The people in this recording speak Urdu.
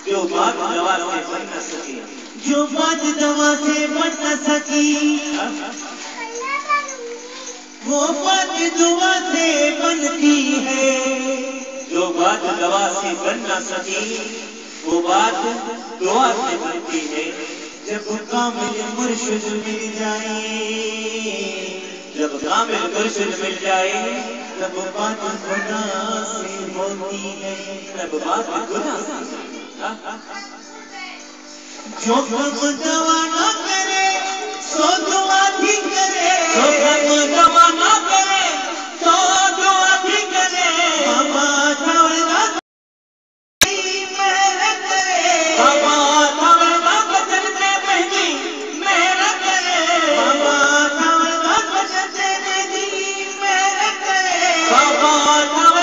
جو بات دوا سے بن نہ سکی، جو بات دوا سے بن نہ سکی، وہ بات دعا سے بنتی ہے۔ جو بات دوا سے بن نہ سکی، وہ بات دعا سے بنتی ہے۔ جب کامل مرشد مل جائے، جب کامل مرشد مل جائے، تب بات گناہ سے ہوتی ہے۔ تب بات گناہ سے۔ جو کم دوا نہ کرے سو دعا بھی کرے، جو کم دوا نہ کرے تو دعا بھی کرے۔ بابا تھوڑا محنت کرے، بابا تھوڑا بدن میں مہندی محنت کرے، بابا تھوڑا بدن میں محنت کرے، بابا تھوڑا